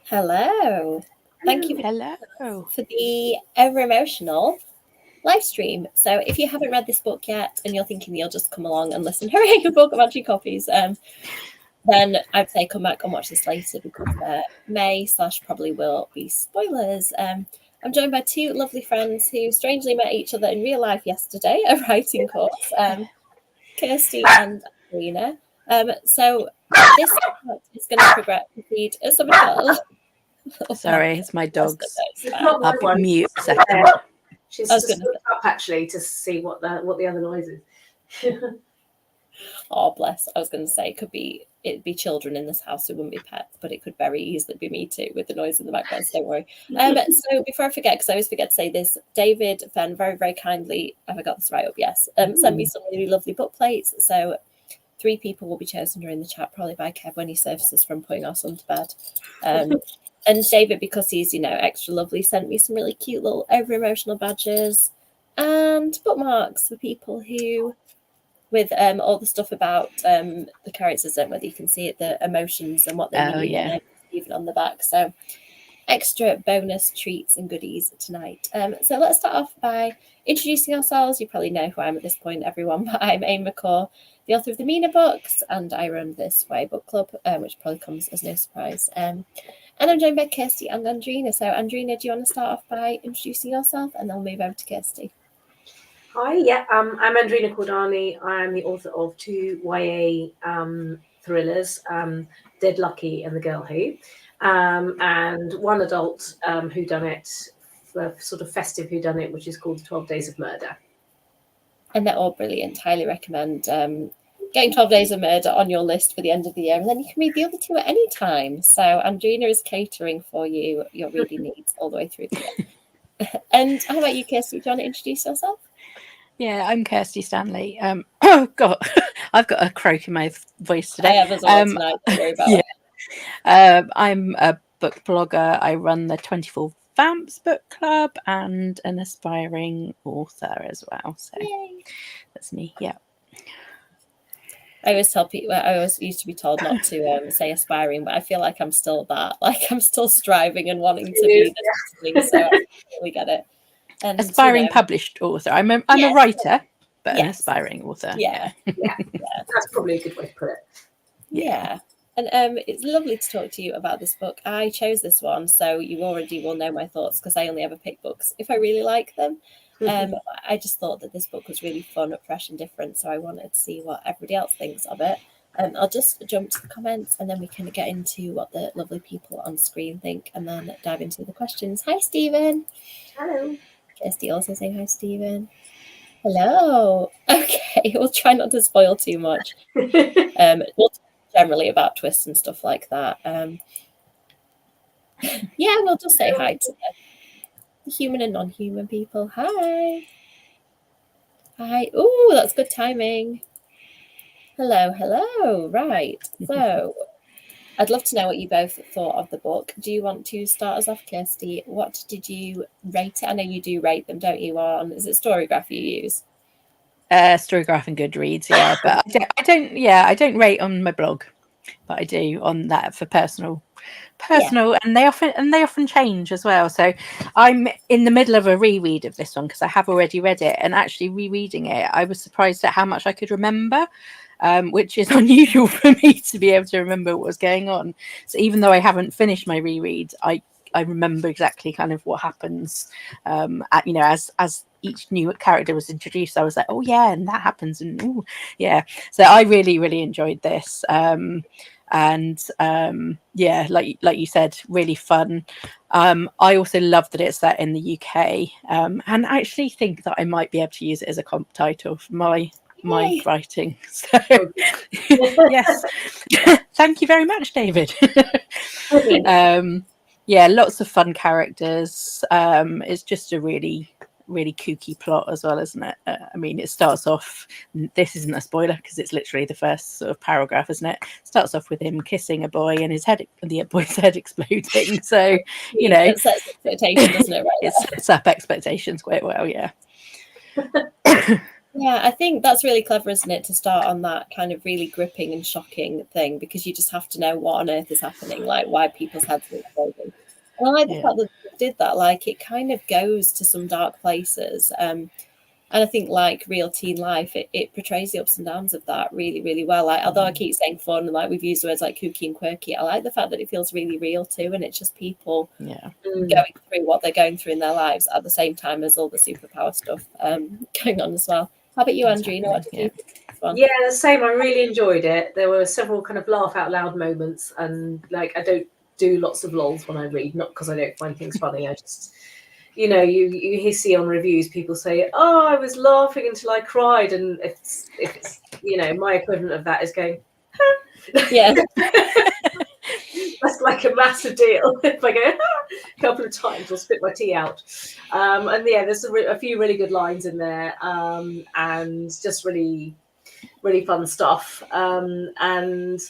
Hello. Thank you for the Over-Emotional live stream. So if you haven't read this book yet and you're thinking you'll just come along and listen, hooray, a book of magic copies, then I'd say come back and watch this later because there may/probably will be spoilers. I'm joined by two lovely friends who strangely met each other in real life yesterday, a writing course, Kirsty and Mina. So this is going to proceed. Somebody else. Sorry, it's my dogs. I'll mute a second. She's just looked up actually to see what the other noise is. Oh, bless. I was going to say it'd be children in this house who wouldn't be pets, but it could very easily be me too with the noise in the background, so don't worry. So before I forget, because I always forget to say this, David Fenn very, very kindly, have I got this right up? Yes. Sent me some really lovely book plates. So 3 people will be chosen during the chat, probably by Kev when he surfaces from putting our son to bed. And David, because he's, extra lovely, sent me some really cute little over-emotional badges and bookmarks for people who, with all the stuff about the characters, whether you can see it, the emotions and what they mean, even on the back. So extra bonus treats and goodies tonight. So let's start off by introducing ourselves. You probably know who I am at this point, everyone, but I'm Amy McCaw, the author of the Mina books, and I run this YA book club, which probably comes as no surprise. And I'm joined by Kirsty and Andrina. So Andrina, do you want to start off by introducing yourself and then I'll move over to Kirsty? Hi, I'm Andrina Cordani. I'm the author of 2 YA thrillers, Dead Lucky and The Girl Who, and 1 adult whodunit, sort of festive whodunit, which is called 12 Days of Murder. And they're all brilliant. Highly recommend getting 12 Days of Murder on your list for the end of the year, and then you can read the other 2 at any time. So Andrina is catering for you your reading needs all the way through the year. And how about you, Kirsty? Do you want to introduce yourself? Yeah, I'm Kirsty Stanley. Oh God, I've got a croak in my voice today. I have as well tonight. Don't worry about it. I'm a book blogger. I run the 24 Vamps book club and an aspiring author as well. So that's me. Yeah. I always tell people, I always used to be told not to say aspiring, but I feel like I'm still that. Like I'm still striving and wanting to be this, so I totally get it. And aspiring published author. I'm a writer, but an aspiring author. Yeah. That's probably a good way to put it. Yeah. And it's lovely to talk to you about this book. I chose this one, so you already will know my thoughts because I only ever pick books if I really like them. I just thought that this book was really fun, fresh and different, so I wanted to see what everybody else thinks of it. I'll just jump to the comments and then we can get into what the lovely people on screen think and then dive into the questions. Hi, Stephen. Hello. Kirsty also saying hi, Stephen. Hello. Okay, we'll try not to spoil too much. We'll talk generally about twists and stuff like that. We'll just say hi to the human and non-human people. Hi. Oh, that's good timing. Hello. Right. So I'd love to know what you both thought of the book. Do you want to start us off, Kirsty? What did you rate it? I know you do rate them, don't you? Is it Storygraph you use? Storygraph and Goodreads, yeah. But I don't rate on my blog, but I do on that for personal, and they often change as well. So I'm in the middle of a reread of this one because I have already read it, and actually rereading it, I was surprised at how much I could remember. Which is unusual for me to be able to remember what was going on. So even though I haven't finished my reread, I remember exactly kind of what happens. As each new character was introduced, I was like, oh yeah, and that happens, and ooh, yeah. So I really, really enjoyed this. Like you said, really fun. I also love that it's set in the UK, and I actually think that I might be able to use it as a comp title for my writing. So yes. Thank you very much, David. Lots of fun characters. It's just a really, really kooky plot as well, isn't it? It starts off, this isn't a spoiler because it's literally the first sort of paragraph, isn't it? Starts off with him kissing a boy and the boy's head exploding. So it sets expectations, doesn't it? Right. It sets up expectations quite well, yeah. Yeah, I think that's really clever, isn't it, to start on that kind of really gripping and shocking thing, because you just have to know what on earth is happening, like why people's heads are exploding. And I like the fact that they did that. Like, it kind of goes to some dark places. And I think, like real teen life, it portrays the ups and downs of that really, really well. Like, although I keep saying fun, and like we've used words like kooky and quirky, I like the fact that it feels really real too, and it's just people going through what they're going through in their lives at the same time as all the superpower stuff going on as well. How about you, Andrina? What did you think of this one? Yeah, the same. I really enjoyed it. There were several kind of laugh out loud moments, and like I don't do lots of lols when I read, not because I don't find things funny. I just, you see on reviews people say, "Oh, I was laughing until I cried," and if it's my equivalent of that is going, Yeah. That's like a massive deal. If I go a couple of times, I'll spit my tea out. And yeah, there's a few really good lines in there, and just really, really fun stuff. And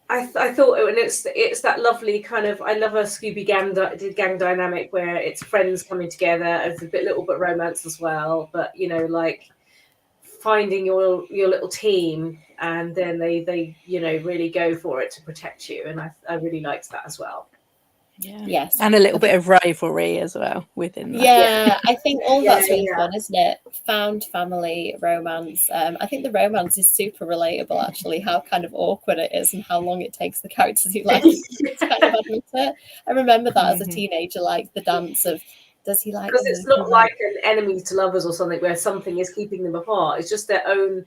I thought, and it's that lovely kind of, I love a Scooby gang dynamic where it's friends coming together. It's a little bit romance as well, but like finding your little team, and then they really go for it to protect you, and I really liked that as well. Yes, and a little bit of rivalry as well within that. Yeah, I think all that's really fun, isn't it? Found family romance. I think the romance is super relatable, actually, how kind of awkward it is and how long it takes the characters you like to kind of admit it. I remember that as a teenager, like the dance of, does he like, because it's not like an enemies to lovers or something where something is keeping them apart. It's just their own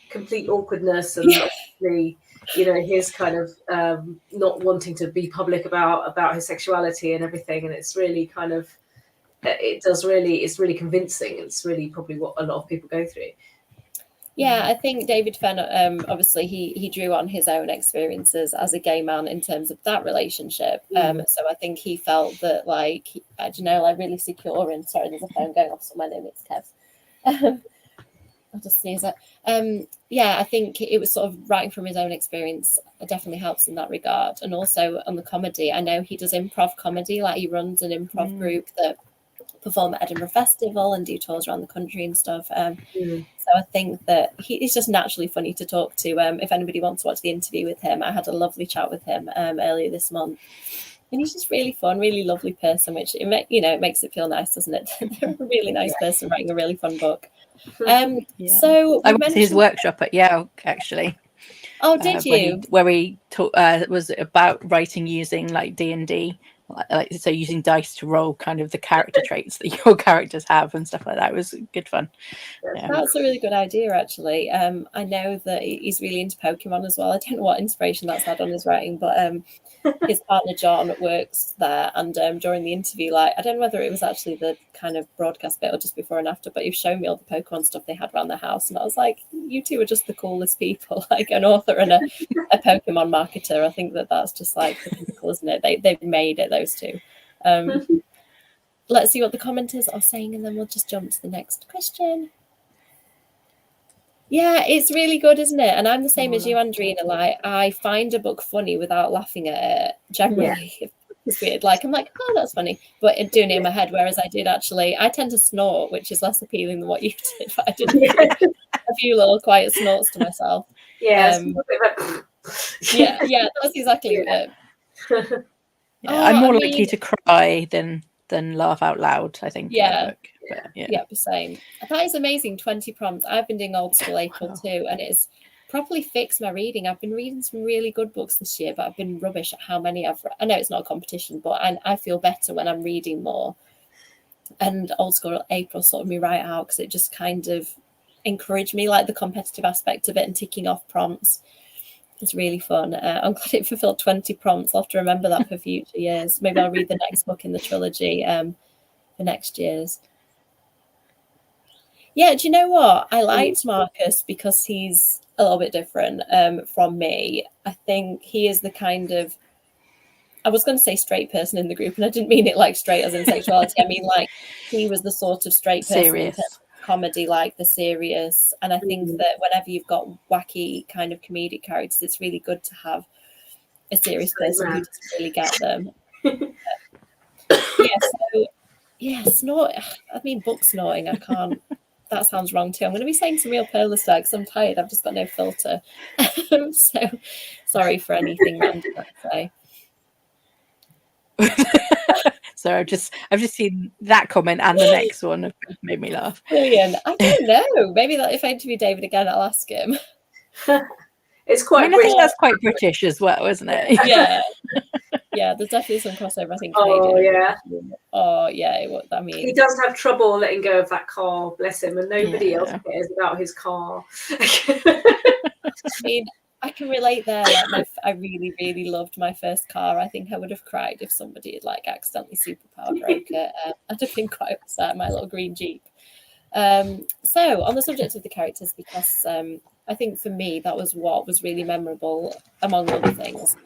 complete awkwardness, and obviously his kind of not wanting to be public about his sexuality and everything, and it's really kind of it's really convincing. It's really probably what a lot of people go through. Yeah, I think David Fenn, obviously he drew on his own experiences as a gay man in terms of that relationship. So I think he felt that, like, I don't know, like really secure in. Sorry, there's a phone going off somewhere near me. It's Kev. I'll just sneeze it. Yeah, I think it was sort of writing from his own experience. It definitely helps in that regard. And also on the comedy, I know he does improv comedy. Like, he runs an improv group that perform at Edinburgh Festival and do tours around the country and stuff. So I think that he's just naturally funny to talk to. If anybody wants to watch the interview with him, I had a lovely chat with him earlier this month. And he's just really fun, really lovely person, which it makes it feel nice, doesn't it? They're a really nice person writing a really fun book. So I went to his workshop at Yale, actually. Oh, did you? Where he taught was about writing using like D&D, like so using dice to roll kind of the character traits that your characters have and stuff like that. It was good fun. Yeah. That's a really good idea, actually. I know that he's really into Pokemon as well. I don't know what inspiration that's had on his writing, but his partner John works there, and during the interview, like, I don't know whether it was actually the kind of broadcast bit or just before and after, but he was showing me all the Pokemon stuff they had around the house, and I was like, you two are just the coolest people, like an author and a Pokemon marketer. I think that's just like the pinnacle, isn't it? They've made it, those two. Let's see what the commenters are saying, and then we'll just jump to the next question. Yeah, it's really good, isn't it? And I'm the same as you, Andrina. Like, I find a book funny without laughing at it. Generally, it's weird. Like, I'm like, oh, that's funny, but doing it in my head. Whereas I tend to snort, which is less appealing than what you did. But I did a few little quiet snorts to myself. Yeah, yeah, that's exactly it. I'm more likely to cry than laugh out loud, I think. Yeah. Yeah, the same. That is amazing. 20 prompts. I've been doing Old School April too, and it's properly fixed my reading. I've been reading some really good books this year, but I've been rubbish at how many I've read. I know it's not a competition, but I feel better when I'm reading more. And Old School April sorted me right out, because it just kind of encouraged me, like the competitive aspect of it and ticking off prompts. It's really fun. I'm glad it fulfilled 20 prompts. I'll have to remember that for future years. Maybe I'll read the next book in the trilogy for next year's. Yeah, do you know what? I liked Marcus because he's a little bit different from me. I think he is the kind of, I was going to say straight person in the group, and I didn't mean it like straight as in sexuality. I mean, like, he was the sort of straight person serious in terms of comedy, like the serious. And I think that whenever you've got wacky kind of comedic characters, it's really good to have a serious person who doesn't really get them. Snort. I mean, book snorting, I can't that sounds wrong too. I'm going to be saying some real perlers because I'm tired. I've just got no filter. So sorry for anything random I say. So I've just seen that comment and the next one have made me laugh. Brilliant. I don't know. Maybe that if I interview David again, I'll ask him. It's quite. I think that's quite British as well, isn't it? Yeah. Yeah, there's definitely some crossover. I think. Oh Canadian. yeah. Oh yeah. What I mean. He does have trouble letting go of that car, bless him, and nobody else cares about his car. I mean, I can relate there. Like I really, really loved my first car. I think I would have cried if somebody had like accidentally superpower broke it. I'd have been quite upset. My little green Jeep. So on the subject of the characters, because I think for me that was what was really memorable among other things.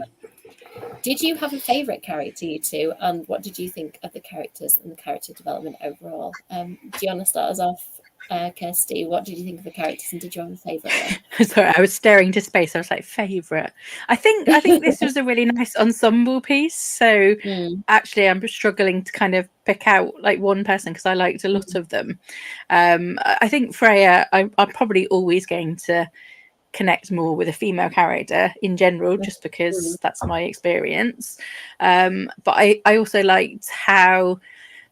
Did you have a favourite character, you two, and what did you think of the characters and the character development overall? Do you want to start us off, Kirsty? What did you think of the characters, and did you have a favourite one? Sorry, I was staring to space. I was like, favourite. I think this was a really nice ensemble piece. So actually, I'm struggling to kind of pick out like one person because I liked a lot of them. I think Freya, I'm probably always going to connect more with a female character in general, just because that's my experience. But I also liked how,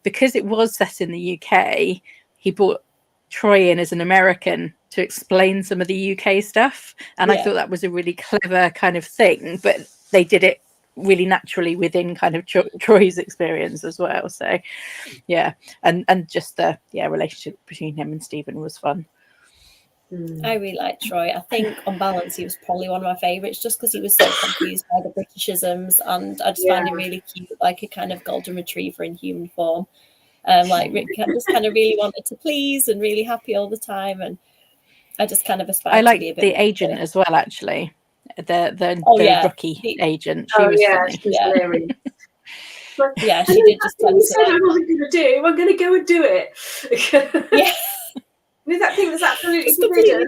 because it was set in the UK, he brought Troy in as an American to explain some of the UK stuff, and I thought that was a really clever kind of thing, but they did it really naturally within kind of Troy's experience as well. So yeah, and just the relationship between him and Stephen was fun. I really liked Troy. I think on balance he was probably one of my favourites, just because he was so confused by the Britishisms, and I just found him really cute, like a kind of golden retriever in human form. Like Rick just kind of really wanted to please and really happy all the time, and I just kind of aspired to be a bit. The agent as well, actually. The rookie agent. She was funny. She's hilarious. Yeah, she did just tend to. Said I wasn't going to do. I'm going to go and do it. Yeah. With that thing that's absolutely forbidden.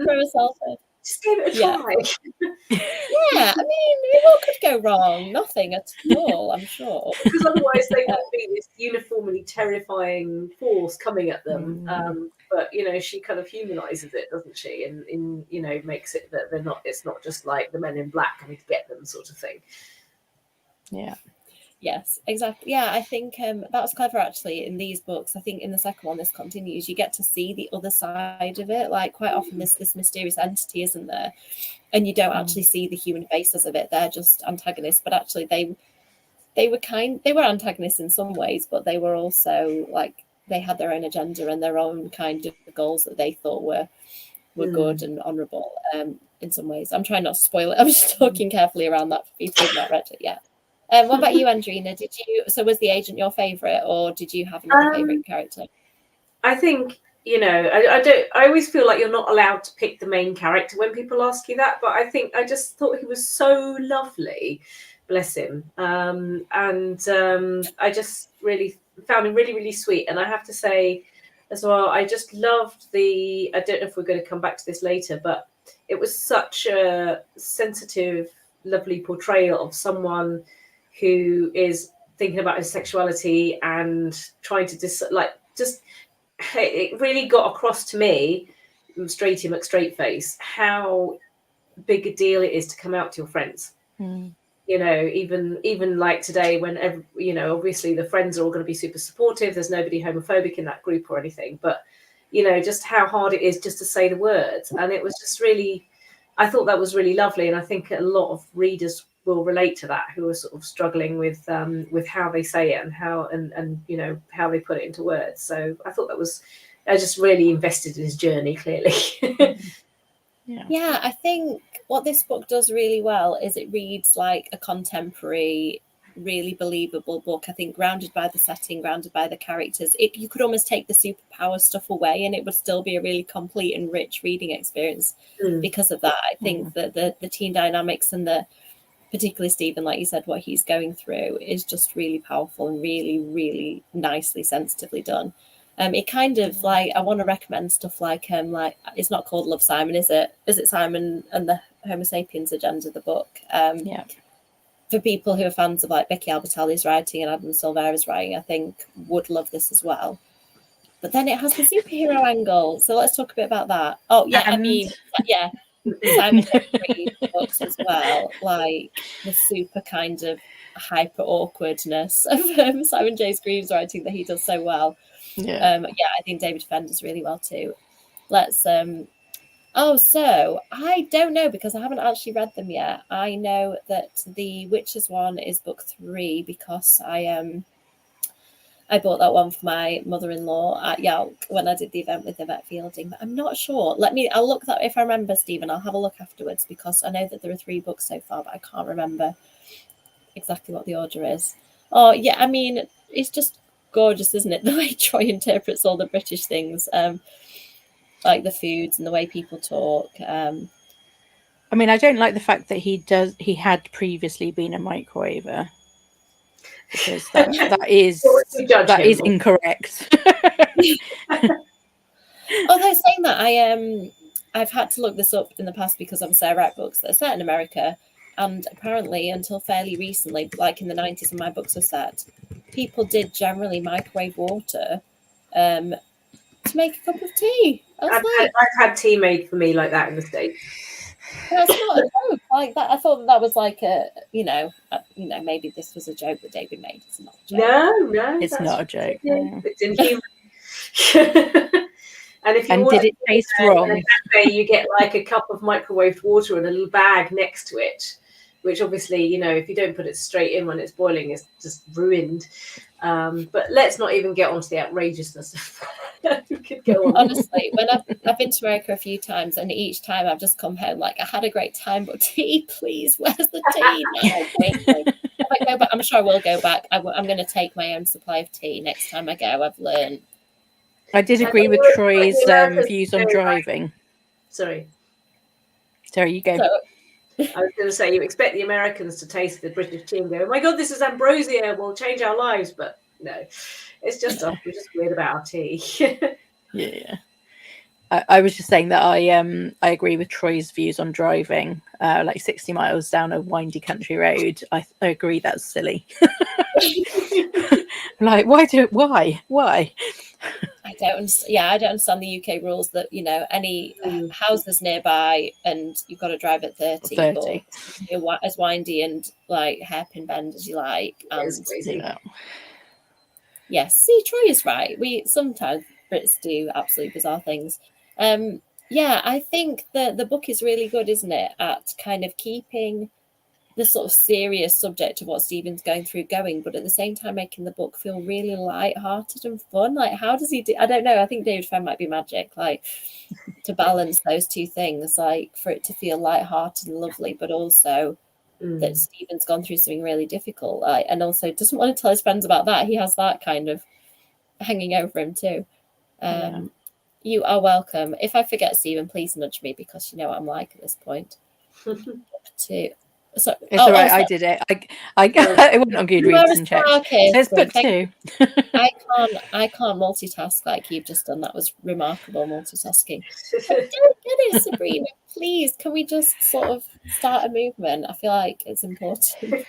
Just give it a try. Yeah, I mean, what could go wrong? Nothing at all, I'm sure. Because otherwise they would be this uniformly terrifying force coming at them. But she kind of humanizes it, doesn't she? And makes it that they're not. It's not just like the Men in Black coming to get them, sort of thing. Yeah. Yes, exactly. Yeah, I think that was clever actually in these books. I think in the second one, this continues. You get to see the other side of it. Like quite often, this mysterious entity isn't there, and you don't actually see the human faces of it. They're just antagonists, but actually they were antagonists in some ways, but they were also like they had their own agenda and their own kind of goals that they thought were good and honourable. In some ways, I'm trying not to spoil it. I'm just talking carefully around that for people who've not read it yet. What about you, Andrina? Was the agent your favourite, or did you have another favourite character? I think I always feel like you're not allowed to pick the main character when people ask you that, but I just thought he was so lovely, bless him, and I just really found him really, really sweet. And I have to say as well, I just loved I don't know if we're going to come back to this later, but it was such a sensitive, lovely portrayal of someone who is thinking about his sexuality and trying to it really got across to me, Straighty McStraightface, how big a deal it is to come out to your friends. Even like today when obviously the friends are all going to be super supportive, there's nobody homophobic in that group or anything, but just how hard it is just to say the words. And it was just really, I thought that was really lovely, and I think a lot of readers will relate to that, who are sort of struggling with how they say it and how how they put it into words. So I thought I just really invested in his journey, clearly. Yeah, I think what this book does really well is it reads like a contemporary, really believable book. I think grounded by the setting, grounded by the characters. You could almost take the superpower stuff away and it would still be a really complete and rich reading experience because of that. I think that the teen dynamics and particularly Stephen, like you said, what he's going through is just really powerful and really, really nicely, sensitively done. It kind of like, I want to recommend stuff like it's not called Love, Simon, is it? Is it Simon and the Homo Sapiens Agenda, the book? For people who are fans of like Becky Albertalli's writing and Adam Silvera's writing, I think would love this as well. but then it has the superhero angle. So let's talk a bit about that. Oh yeah, And... I mean, yeah, Simon J. Green books as well, like the super kind of hyper awkwardness of Simon J. Green's writing that he does so well. Yeah. I think David Fenn does really well too. Let's so I don't know because I haven't actually read them yet. I know that the Witches one is book 3 because I bought that one for my mother-in-law at Yalk when I did the event with them at Fielding, but I'm not sure. I'll look that if I remember, Stephen. I'll have a look afterwards because I know that there are 3 books so far, but I can't remember exactly what the order is. Oh yeah, I mean, it's just gorgeous, isn't it? The way Troy interprets all the British things, like the foods and the way people talk. I mean, I don't like the fact that he had previously been a microwaver, because that is incorrect. Although saying that, I've had to look this up in the past because obviously I write books that are set in America, and apparently until fairly recently, like in the 90s when my books were set, people did generally microwave water to make a cup of tea. I've had tea made for me like that in the States. That's not a joke like that. I thought that was like maybe this was a joke that David made. It's not a joke. No, it's not a joke. It's inhuman. And if you did it taste wrong? In a cafe, you get like a cup of microwaved water and a little bag next to it, which obviously, if you don't put it straight in when it's boiling, it's just ruined. But let's not even get onto the outrageousness of that. We could go on. Honestly, when I've been to America a few times, and each time I've just come home like I had a great time, but tea, please, where's the tea now? If I go back, I'm sure I will go back. I'm going to take my own supply of tea next time I go. I've learned. I did agree with Troy's views on driving. Sorry, you go. I was going to say, you expect the Americans to taste the British tea and go, "Oh my God, this is ambrosia. We'll change our lives." But no, it's just us. We're just weird about our tea. Yeah. I was just saying that I agree with Troy's views on driving. Like 60 miles down a windy country road. I agree that's silly. Like, why? I don't understand the UK rules that any houses nearby and you've got to drive at 30. But as windy and like hairpin bend as you like. And yes, see, Troy is right. We sometimes Brits do absolutely bizarre things. I think the book is really good, isn't it, at kind of keeping the sort of serious subject of what Stephen's going through going, but at the same time making the book feel really light-hearted and fun. Like, how does he do? I don't know. I think David Fenn might be magic, like to balance those two things, like for it to feel light-hearted and lovely, but also that Stephen's gone through something really difficult, and also doesn't want to tell his friends about that. He has that kind of hanging over him too. You are welcome. If I forget, Stephen, please nudge me because you know what I'm like at this point. So, it's all right. I did it. I went on Goodreads and checked. It's book 2. I can't multitask like you've just done. That was remarkable multitasking. I don't get it, Sabrina. Please, can we just sort of start a movement? I feel like it's important.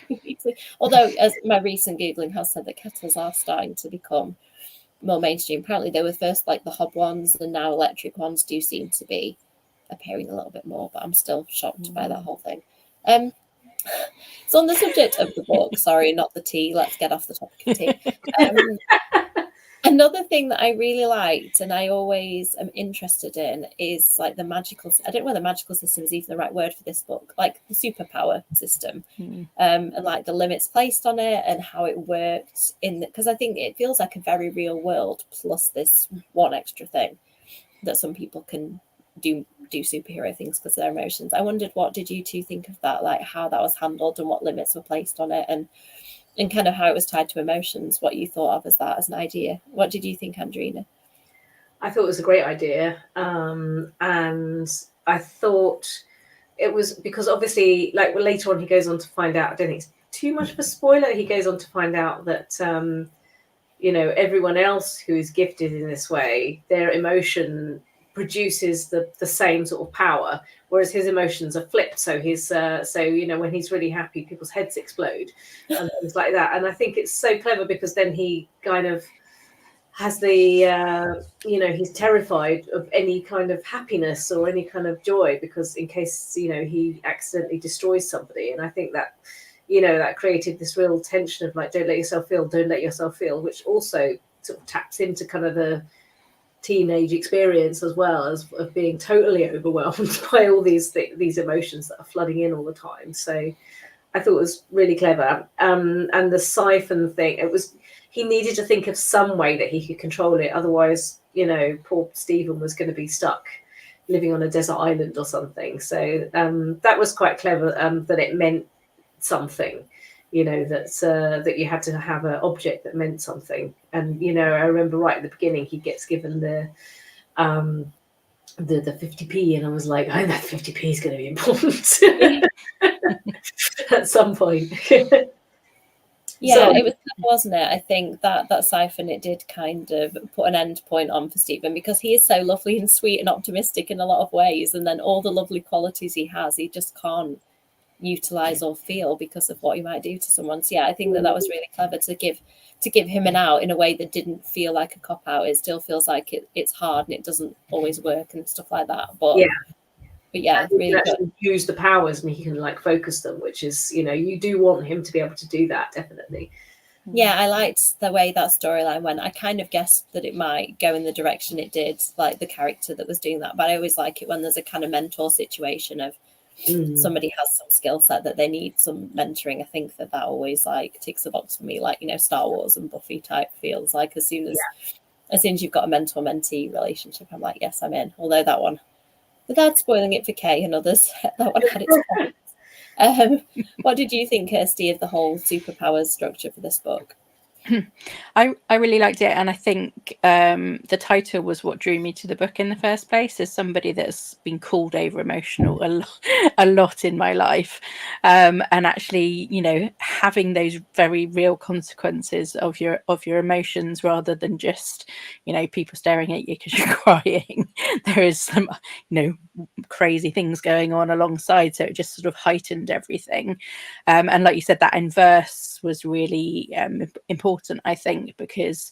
Although, as my recent Googling has said, that kettles are starting to become more mainstream. Apparently, they were first like the hob ones, and now electric ones do seem to be appearing a little bit more. But I'm still shocked by that whole thing. So on the subject of the book, sorry, not the tea. Let's get off the topic of tea. Another thing that I really liked and I always am interested in is like the magical. I don't know whether magical system is even the right word for this book. Like the superpower system, and like the limits placed on it and how it worked because I think it feels like a very real world plus this one extra thing that some people can do superhero things because of their emotions. I wondered, what did you two think of that, like how that was handled and what limits were placed on it and kind of how it was tied to emotions, what you thought of as that as an idea. What did you think, Andrina? I thought it was a great idea, and I thought it was because obviously like later on he goes on to find out, I don't think it's too much of a spoiler, he goes on to find out that everyone else who is gifted in this way, their emotion produces the same sort of power, whereas his emotions are flipped. So his when he's really happy, people's heads explode and things like that. And I think it's so clever because then he kind of has the he's terrified of any kind of happiness or any kind of joy, because in case he accidentally destroys somebody. And I think that that created this real tension of like, don't let yourself feel, which also sort of taps into kind of the teenage experience as well, as of being totally overwhelmed by all these emotions that are flooding in all the time. So I thought it was really clever. And the siphon thing, he needed to think of some way that he could control it. Otherwise, poor Stephen was going to be stuck living on a desert island or something. So that was quite clever, that it meant something, that you had to have an object that meant something. And, I remember right at the beginning, he gets given the 50p, and I was like, oh, that 50p is going to be important at some point. Yeah, So, it was, wasn't it? I think that siphon, it did kind of put an end point on for Stephen, because he is so lovely and sweet and optimistic in a lot of ways, and then all the lovely qualities he has, he just can't utilize or feel because of what he might do to someone. So yeah, I think that was really clever to give him an out in a way that didn't feel like a cop out. It still feels like it's hard and it doesn't always work and stuff like that. But yeah, really good. Use the powers, and he can like focus them, which is, you do want him to be able to do that, definitely. Yeah, I liked the way that storyline went. I kind of guessed that it might go in the direction it did, like the character that was doing that. But I always like it when there's a kind of mentor situation of somebody has some skill set that they need some mentoring. I think that always like ticks a box for me, like, Star Wars and Buffy type feels like as soon as you've got a mentor-mentee relationship, I'm like, yes, I'm in. Although that one, without spoiling it for Kay and others, that one had its problems. What did you think, Kirsty, of the whole superpowers structure for this book? I really liked it, and I think the title was what drew me to the book in the first place, as somebody that's been called over emotional a lot in my life, and actually having those very real consequences of your emotions, rather than just people staring at you because you're crying. There is some crazy things going on alongside, so it just sort of heightened everything. And like you said, that in verse was really important, I think, because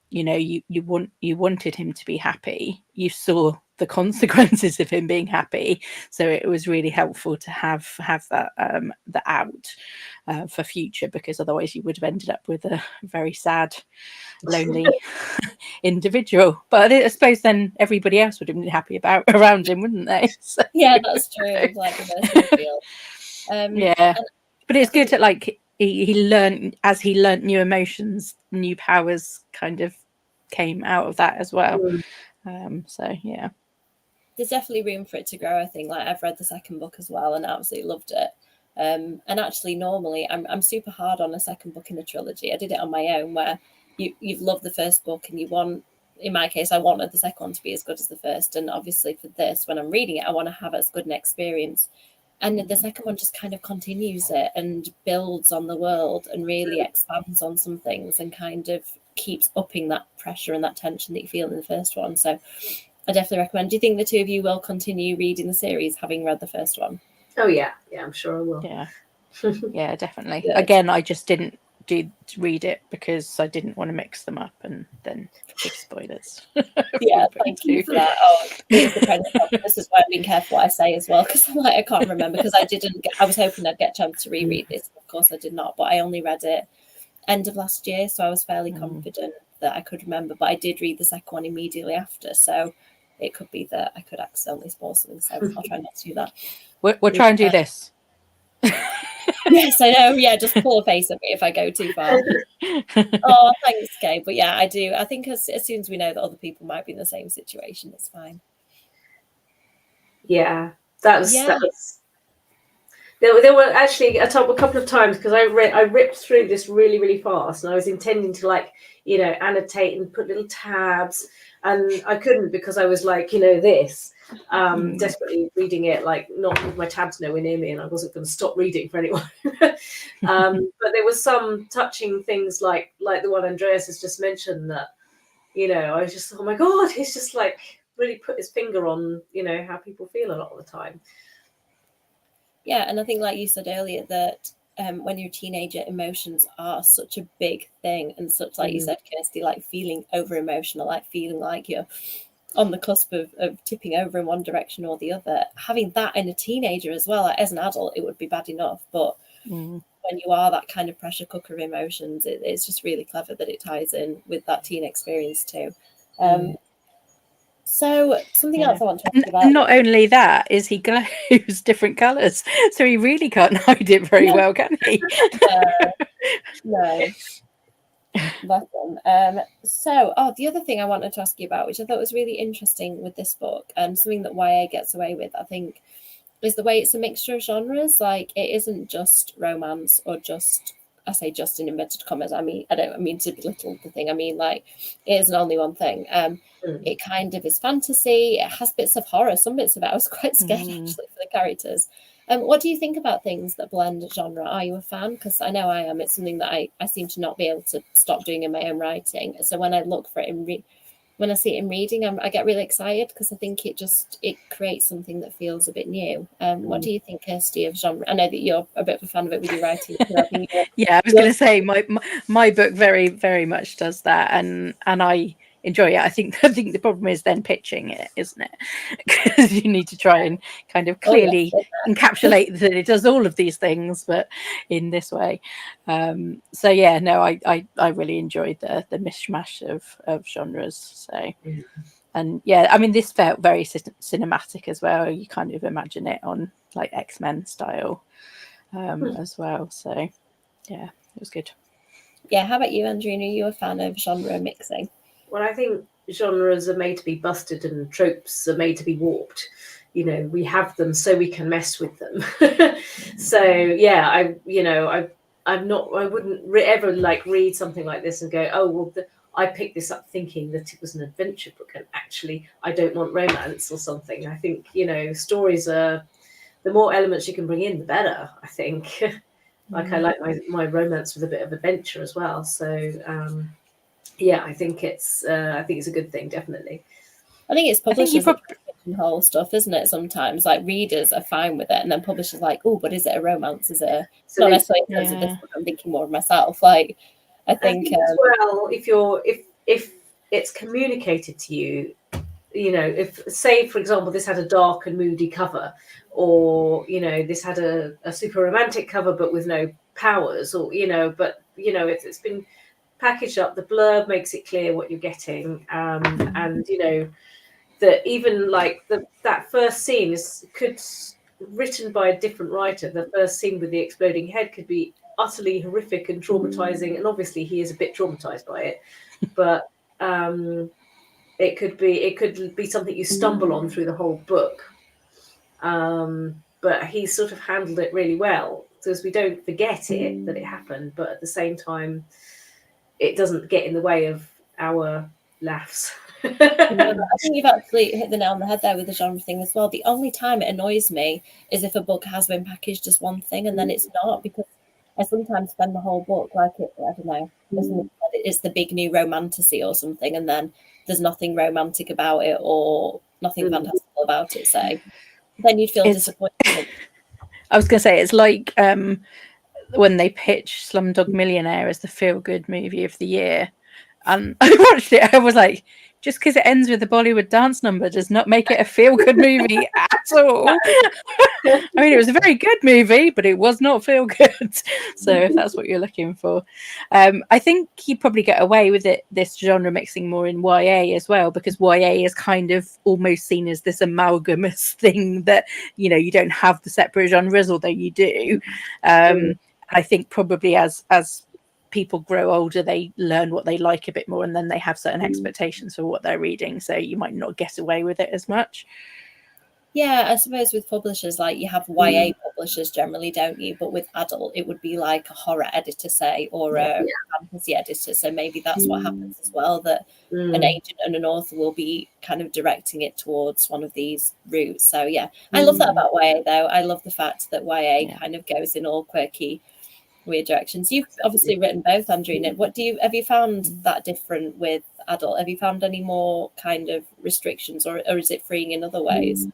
you wanted him to be happy. You saw the consequences of him being happy, so it was really helpful to have that the out for future, because otherwise you would have ended up with a very sad, lonely individual. But I suppose then everybody else would have been happy around him, wouldn't they? So, yeah, that's true. Like the field. Yeah, but it's good that like he learned, as he learned new emotions, new powers kind of came out of that as well. So yeah, there's definitely room for it to grow. I think, like, I've read the second book as well and absolutely loved it. And actually, normally I'm super hard on a second book in a trilogy. I did it on my own, where you've loved the first book and you want, in my case, I wanted the second one to be as good as the first. And obviously for this, when I'm reading it, I want to have as good an experience. And the second one just kind of continues it and builds on the world and really expands on some things and kind of keeps upping that pressure and that tension that you feel in the first one. So I definitely recommend. Do you think the two of you will continue reading the series, having read the first one? Oh yeah, I'm sure I will. Yeah, definitely. Yeah. Again, I just didn't read it because I didn't want to mix them up and then give spoilers. Yeah, thank you for that. Oh, it's the premise. This is why I'm being careful what I say as well, because I'm like, I can't remember, because I was hoping I'd get a chance to reread this. Of course I did not, but I only read it end of last year, so I was fairly confident that I could remember, but I did read the second one immediately after, so it could be that I could accidentally spoil something, so I'll try not to do that. We'll try and do this. Yes, I know. Yeah, just pull a face at me if I go too far. Oh, thanks, Kay. But yeah, I do. I think as soon as we know that other people might be in the same situation, it's fine. Yeah, that was. There were actually a couple of times, because I ripped through this really, really fast, and I was intending to annotate and put little tabs, and I couldn't, because I was like, this, desperately reading it, like not with my tabs nowhere near me, and I wasn't going to stop reading for anyone. But there was some touching things like the one Andreas has just mentioned, that, I was just, oh my God, he's just like really put his finger on, how people feel a lot of the time. Yeah, and I think, like you said earlier, that when you're a teenager, emotions are such a big thing, and such, like you said, Kirsty, like feeling over emotional, like feeling like you're on the cusp of tipping over in one direction or the other. Having that in a teenager as well, like, as an adult, it would be bad enough, but when you are that kind of pressure cooker of emotions, it's just really clever that it ties in with that teen experience too. So something else I want to ask you about. And not only that, is he glows different colours, so he really can't hide it very well, can he? No. So, the other thing I wanted to ask you about, which I thought was really interesting with this book, and something that YA gets away with, I think, is the way it's a mixture of genres. Like, it isn't just romance or just, I say just in inverted commas, I don't mean to belittle the thing. I mean, like, it isn't only one thing. It kind of is fantasy. It has bits of horror. Some bits of it I was quite scared actually for the characters. What do you think about things that blend genre? Are you a fan? Because I know I am. It's something that I seem to not be able to stop doing in my own writing. So when I look for it when I see it in reading, I get really excited, because I think it creates something that feels a bit new. What do you think, Kirsty, of genre? I know that you're a bit of a fan of it with your writing. Yeah, I was going to say my book very, very much does that, and I enjoy it. I think the problem is then pitching it, isn't it? Because you need to try and kind of clearly encapsulate that it does all of these things, but in this way. So yeah, no, I really enjoyed the mishmash of genres. So, and yeah, I mean, this felt very cinematic as well. You kind of imagine it on like X-Men style as well. So yeah, it was good. Yeah, how about you, Andrina? Are you a fan of genre mixing? Well, I think genres are made to be busted and tropes are made to be warped. You know, we have them so we can mess with them. So yeah, I wouldn't ever like read something like this and go, oh well, I picked this up thinking that it was an adventure book, and actually I don't want romance or something. I think, stories are, the more elements you can bring in, the better, I think. Like, I like my romance with a bit of adventure as well. So yeah, I think it's a good thing, definitely. I think it's publishers that whole stuff, isn't it? Sometimes, like, readers are fine with it, and then publishers are like, oh, but is it a romance? Is it not necessarily in terms of this book? I'm thinking more of myself. Like, I think as well, if it's communicated to you, if, say, for example, this had a dark and moody cover, or this had a super romantic cover but with no powers, or if it's been packaged up, the blurb makes it clear what you're getting, and that even like that first scene could written by a different writer. The first scene with the exploding head could be utterly horrific and traumatizing, and obviously he is a bit traumatized by it, but it could be something you stumble on through the whole book. But he sort of handled it really well, because we don't forget that it happened, but at the same time it doesn't get in the way of our laughs. I think you've actually hit the nail on the head there with the genre thing as well. The only time it annoys me is if a book has been packaged as one thing and then it's not, because I sometimes spend the whole book like I don't know, it's the big new romantasy or something, and then there's nothing romantic about it or nothing fantastical about it. So then you'd feel disappointed. I was going to say, it's like when they pitch Slumdog Millionaire as the feel-good movie of the year, and I watched it, I was like, just because it ends with a Bollywood dance number does not make it a feel-good movie at all. I mean, it was a very good movie, but it was not feel-good. So if that's what you're looking for, I think you probably get away with this genre mixing more in YA as well, because YA is kind of almost seen as this amalgamous thing that, you don't have the separate genres, although you do. I think probably as people grow older, they learn what they like a bit more, and then they have certain expectations for what they're reading, so you might not get away with it as much. Yeah, I suppose with publishers, like, you have YA publishers generally, don't you? But with adult, it would be like a horror editor, say, or a fantasy editor. So maybe that's what happens as well, that an agent and an author will be kind of directing it towards one of these routes. So yeah, I love that about YA, though. I love the fact that YA kind of goes in all quirky, weird directions. You've obviously written both, Andrina. Have you found that different with adult? Have you found any more kind of restrictions, or is it freeing in other ways?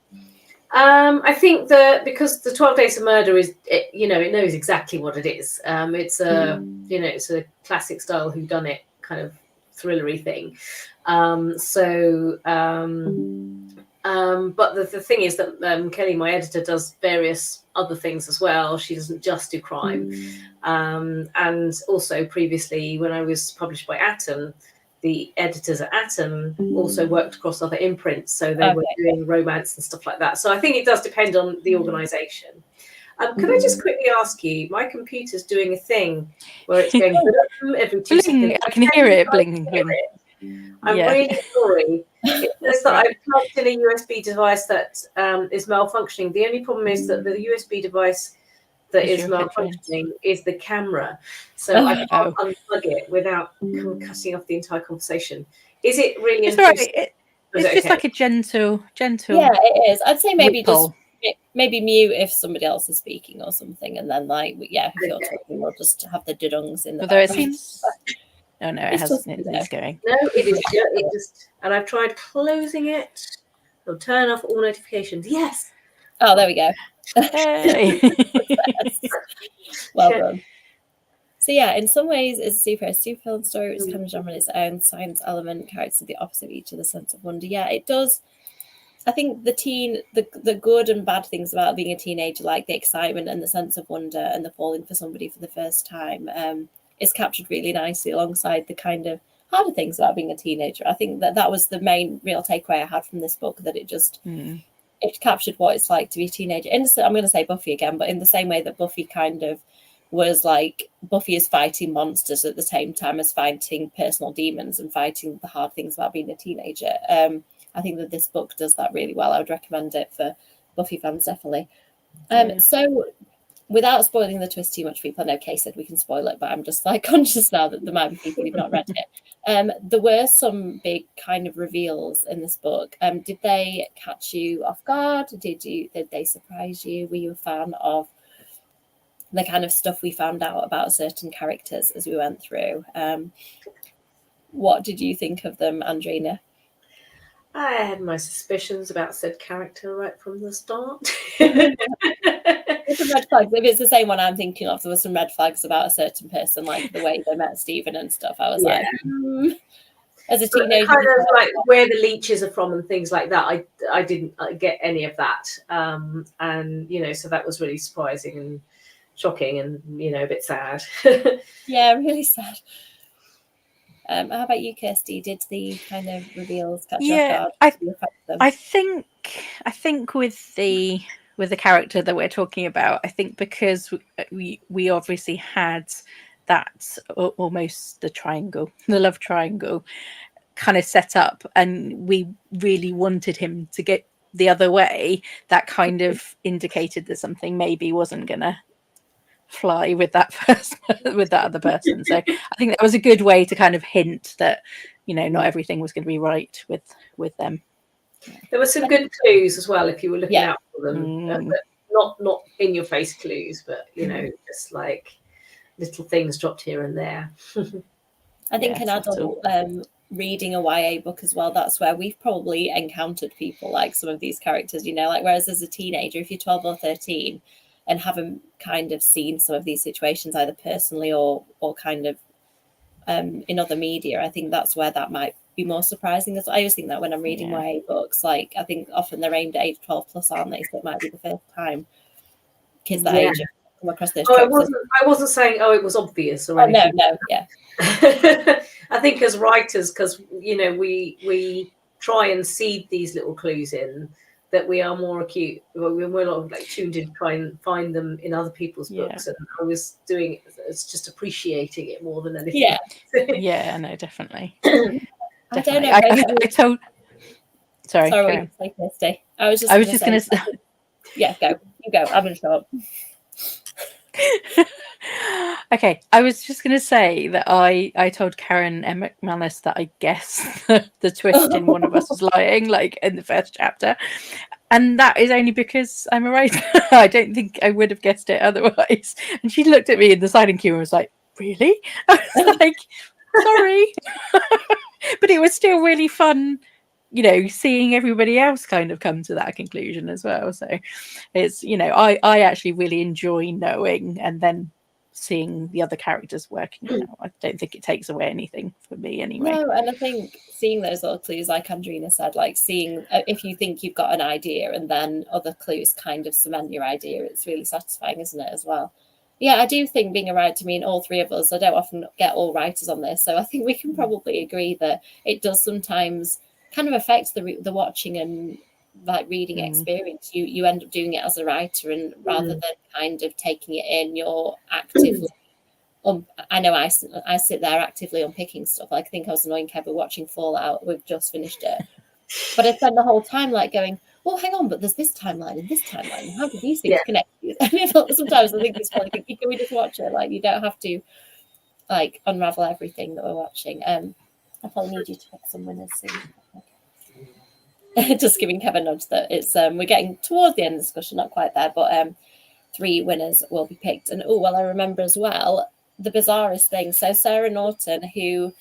I think that because the 12 Days of Murder is, it knows exactly what it is. It's a, it's a classic style whodunit kind of thrillery thing. But the thing is that Kelly, my editor, does various other things as well. She doesn't just do crime. And also previously, when I was published by Atom, the editors at Atom also worked across other imprints. So they were doing romance and stuff like that. So I think it does depend on the organisation. Can I just quickly ask you, my computer's doing a thing where it's going every 2 seconds. I can hear it blinking. I'm really sorry. It says that I've plugged in a USB device that is malfunctioning. The only problem is that the USB device that is malfunctioning is the camera. So I can't unplug it without cutting off the entire conversation. Is it really intrusive? Right. It's just like a gentle. Yeah, it is. I'd say maybe just maybe mute if somebody else is speaking or something, and then if you're talking, we'll just have the dudungs in the Although background. it seems. Oh no, it hasn't. It's going. No, it is. It just, and I've tried closing it. It'll turn off all notifications. Yes. Oh, there we go. Hey. Well done. So yeah, in some ways, it's a supervillain story. It's kind of genre on its own, science element, characters are the opposite of each other, sense of wonder. Yeah, it does. I think the good and bad things about being a teenager, like the excitement and the sense of wonder and the falling for somebody for the first time, is captured really nicely alongside the kind of harder things about being a teenager. I think that was the main real takeaway I had from this book, that it just it captured what it's like to be a teenager. I'm going to say Buffy again, but in the same way that Buffy kind of was like, Buffy is fighting monsters at the same time as fighting personal demons and fighting the hard things about being a teenager. I think that this book does that really well. I would recommend it for Buffy fans, definitely. So without spoiling the twist too much, people, I know Kay said we can spoil it, but I'm just like conscious now that there might be people who've not read it. There were some big kind of reveals in this book. Did they catch you off guard? Did they surprise you? Were you a fan of the kind of stuff we found out about certain characters as we went through? What did you think of them, Andrina? I had my suspicions about said character right from the start. Some red flags. If it's the same one I'm thinking of, there were some red flags about a certain person, like the way they met Stephen and stuff. I was like, as a teenager, kind of like where the leeches are from and things like that. I didn't get any of that, and so that was really surprising and shocking, and a bit sad. Yeah, really sad. How about you, Kirsty? Did the kind of reveals catch you off guard? I think with the character that we're talking about, I think because we obviously had that almost the love triangle kind of set up, and we really wanted him to get the other way, that kind of indicated that something maybe wasn't gonna fly with that person, with that other person. So I think that was a good way to kind of hint that not everything was going to be right with them. There were some good clues as well if you were looking out for them. Not in your face clues, but just like little things dropped here and there. I think an adult reading a YA book as well, that's where we've probably encountered people like some of these characters, like whereas as a teenager, if you're 12 or 13 and haven't kind of seen some of these situations either personally or kind of in other media, I think that's where that might be more surprising. I always think that when I'm reading YA books, like I think often they're aimed at age 12 plus, aren't they? So it might be the first time kids that age have come across those tropes. I wasn't saying it was obvious or anything. No, yeah. I think as writers, because we try and seed these little clues in, that we are more acute. We're not like tuned in to try and find them in other people's books. And I was doing it's just appreciating it more than anything. Yeah, no, definitely. I don't know. I told. Sorry, Kirsty. I was just going to say. Yeah, go. You go. I'm going to shut up. Okay, I was just going to say that I told Karen McManus that I guessed the twist in One of Us Was Lying, like in the first chapter, and that is only because I'm a writer. I don't think I would have guessed it otherwise. And she looked at me in the signing queue and was like, "Really?" I was like, "Sorry," but it was still really fun you know, seeing everybody else kind of come to that conclusion as well. So it's, you know, I actually really enjoy knowing and then seeing the other characters working it out. I don't think it takes away anything for me anyway. No, and I think seeing those little clues, like Andrina said, like seeing if you think you've got an idea and then other clues kind of cement your idea, it's really satisfying, isn't it, as well? Yeah, I do think being a writer, I mean, all three of us, I don't often get all writers on this, so I think we can probably agree that it does sometimes kind of affect the watching and like reading experience. You end up doing it as a writer, and rather than kind of taking it in, you're actively I know I sit there actively unpicking stuff. Like, I think I was annoying Kevin watching Fallout. We've just finished it, but I spent the whole time like going, well, hang on, but there's this timeline and this timeline, and how do these things connect? And sometimes I think it's funny, can we just watch it? Like, you don't have to like unravel everything that we're watching. I probably need you to pick some winners soon. Okay. Just giving Kevin a nudge that it's we're getting towards the end of the discussion, not quite there, but 3 winners will be picked. And oh, well, I remember as well the bizarrest thing. So Sarah Norton, who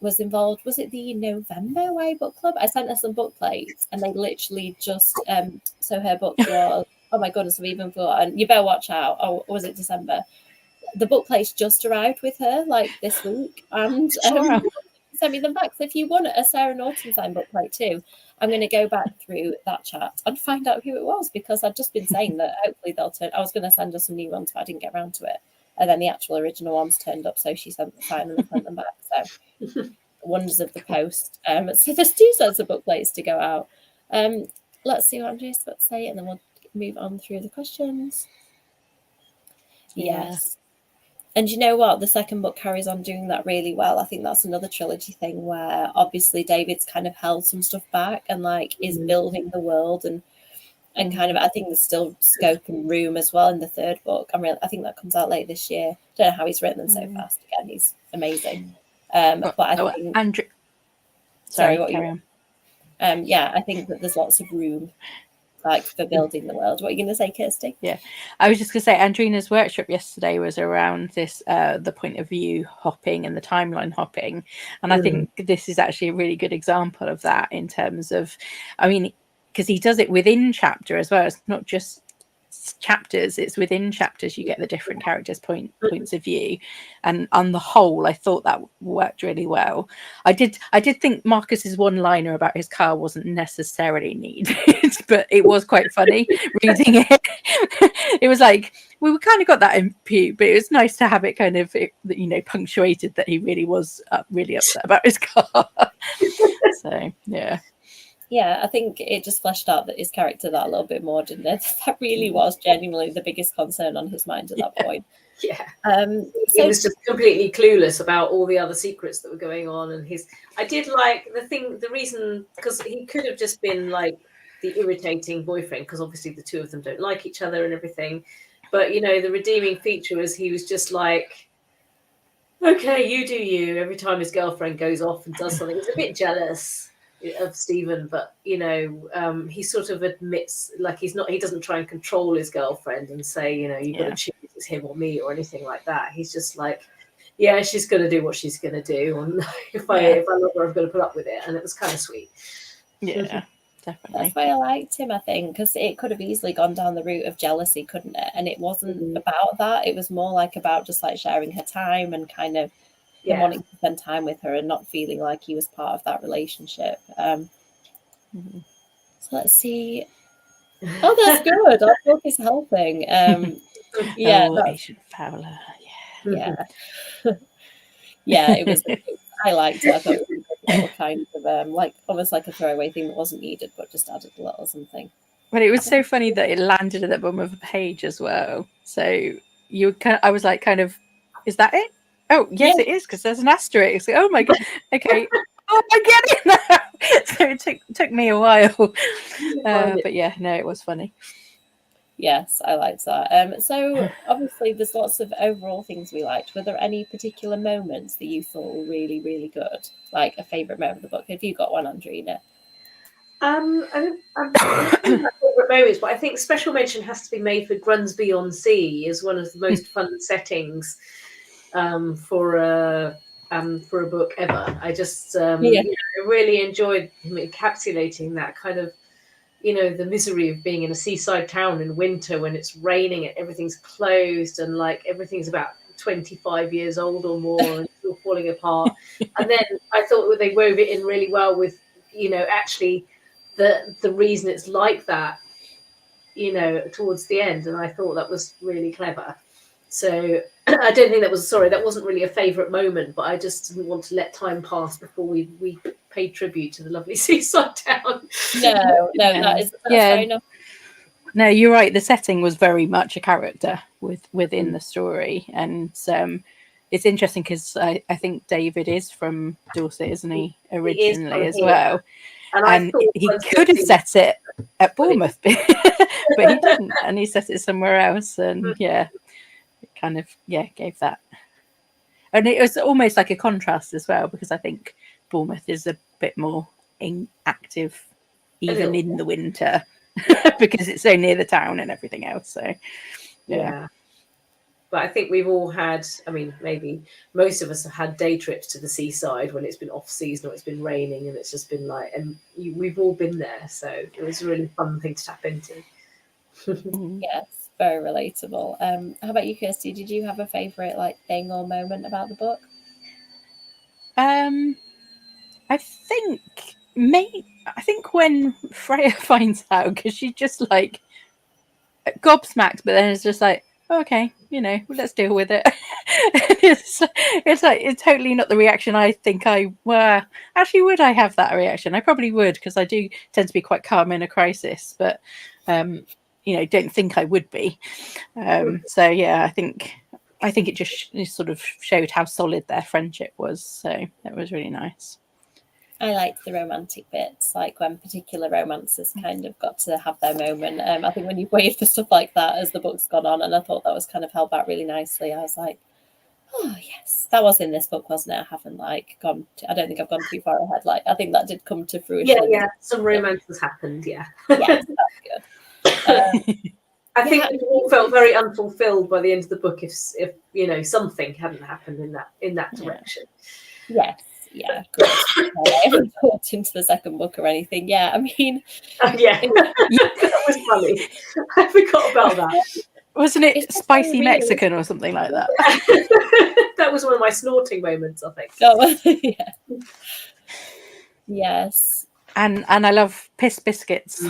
was involved, was it the November YA Book Club? I sent her some book plates, and they literally just so her book was oh my goodness, I've even forgotten. You better watch out. Oh, was it December? The book plates just arrived with her like this week, and sent me them back. So if you want a Sarah Norton signed book plate too, I'm going to go back through that chat and find out who it was, because I've just been saying that hopefully they'll turn. I was going to send her some new ones, but I didn't get around to it. And then the actual original ones turned up, so she sent the sign and sent them back. So wonders of the post. So there's 2 sets of book plates to go out. Let's see what Andrea's got to say, and then we'll move on through the questions. Yes. And you know what? The second book carries on doing that really well. I think that's another trilogy thing where obviously David's kind of held some stuff back and like is building the world and kind of, I think there's still scope and room as well in the third book. I think that comes out late this year. Don't know how he's written them so fast. Again, he's amazing. But I think Andrew, sorry, what you yeah, I think that there's lots of room like for building the world. What are you going to say, Kirsty? Yeah, I was just going to say Andrina's workshop yesterday was around this the point of view hopping and the timeline hopping, and I think this is actually a really good example of that in terms of, I mean, because he does it within chapter as well. It's not just chapters, it's within chapters you get the different characters points of view, and on the whole I thought that worked really well. I did think Marcus's one-liner about his car wasn't necessarily needed but it was quite funny reading it. It was like, we kind of got that in Pew, but it was nice to have it kind of, you know, punctuated that he really was really upset about his car. So yeah, I think it just fleshed out that his character that a little bit more, didn't it? That really was genuinely the biggest concern on his mind at that point. Yeah. He was just completely clueless about all the other secrets that were going on. And I did like the reason, because he could have just been like the irritating boyfriend, because obviously the two of them don't like each other and everything. But, you know, the redeeming feature was he was just like, okay, you do you. Every time his girlfriend goes off and does something, he's a bit jealous of Stephen, but you know, he sort of admits, like, he doesn't try and control his girlfriend and say, you know, you've got to choose, it's him or me or anything like that. He's just like, yeah, she's going to do what she's going to do, and if I love her, I'm going to put up with it. And it was kind of sweet. Yeah, definitely. That's why I liked him, I think, because it could have easily gone down the route of jealousy, couldn't it? And it wasn't about that. It was more like about just like sharing her time and kind of wanting to spend time with her and not feeling like he was part of that relationship. So let's see. Oh, that's good. Our book is helping. Agent Fowler. Yeah, it was. I liked it. I thought it was a little kind of like almost like a throwaway thing that wasn't needed, but just added a little something. But it was so funny that it landed at the bottom of the page as well. So I was like, kind of, is that it? Oh, yes, it is, because there's an asterisk. Oh, my God. Okay. Oh, I get it now. So it took me a while. But yeah, no, it was funny. Yes, I liked that. So obviously there's lots of overall things we liked. Were there any particular moments that you thought were really, really good? Like a favourite moment of the book? Have you got one, Andrina? I'm not favourite moments, but I think special mention has to be made for Grunsby on Sea as one of the most fun settings for a for a book ever. I just really enjoyed him encapsulating that kind of, the misery of being in a seaside town in winter when it's raining and everything's closed and like everything's about 25 years old or more and still falling apart. And then I thought they wove it in really well with, actually the reason it's like that, towards the end. And I thought that was really clever. So I don't think that wasn't really a favourite moment, but I just didn't want to let time pass before we paid tribute to the lovely seaside town. No, that's fair enough. No, you're right. The setting was very much a character within the story, and it's interesting because I think David is from Dorset, isn't he, originally as well? And he could have set it at Bournemouth, but he didn't, and he set it somewhere else. And it kind of gave that, and it was almost like a contrast as well, because I think Bournemouth is a bit more active even in the winter because it's so near the town and everything else. So but I think we've all had, maybe most of us have had day trips to the seaside when it's been off season or it's been raining and it's just been like, and we've all been there. So it was a really fun thing to tap into. Yes, very relatable. How about you, Kirsty? Did you have a favourite thing or moment about the book? I think when Freya finds out, because she's just like gobsmacked, but then it's just like, okay, let's deal with it. it's totally not the reaction I think actually, would I have that reaction? I probably would, because I do tend to be quite calm in a crisis, but don't think I would be. So yeah, I think it just sort of showed how solid their friendship was. So that was really nice. I liked the romantic bits, like when particular romances kind of got to have their moment. I think when you wait for stuff like that as the book's gone on, and I thought that was kind of held back really nicely. I was like, oh yes, that was in this book, wasn't it? I haven't I don't think I've gone too far ahead. I think that did come to fruition. Yeah, some romances happened. Yeah, yes, that's good. I think we all felt very unfulfilled by the end of the book if something hadn't happened in that direction. Yes. Yeah, of course. I haven't talked into the second book or anything. Yeah, that was funny. I forgot about that. Wasn't it spicy Mexican or something like that? That was one of my snorting moments, I think. Oh, yeah. Yes. And I love piss biscuits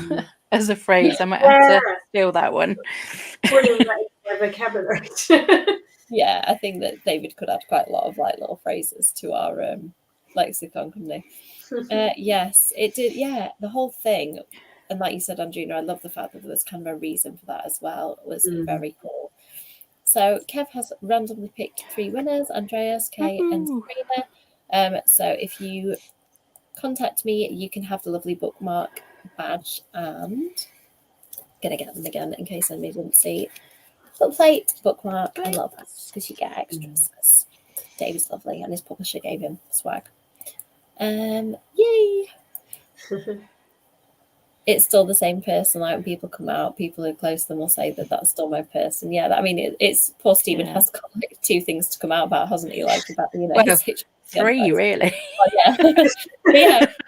as a phrase. I might have to steal that one. Brilliant vocabulary. Yeah, I think that David could add quite a lot of little phrases to our lexicon, couldn't he? Yes, it did. Yeah, the whole thing, and like you said, Andrina, I love the fact that there was kind of a reason for that as well. It was very cool. So Kev has randomly picked 3 winners: Andreas, Kay, and Sabrina. So if you contact me, you can have the lovely bookmark badge, and I'm gonna get them again in case anybody didn't see. Little plate, bookmark, and little badge, because you get extras. Because David's lovely, and his publisher gave him swag. Yay! It's still the same person. When people come out, people who are close to them will say that that's still my person. Yeah, it's poor Stephen has got 2 things to come out about, hasn't he? About his 3 really.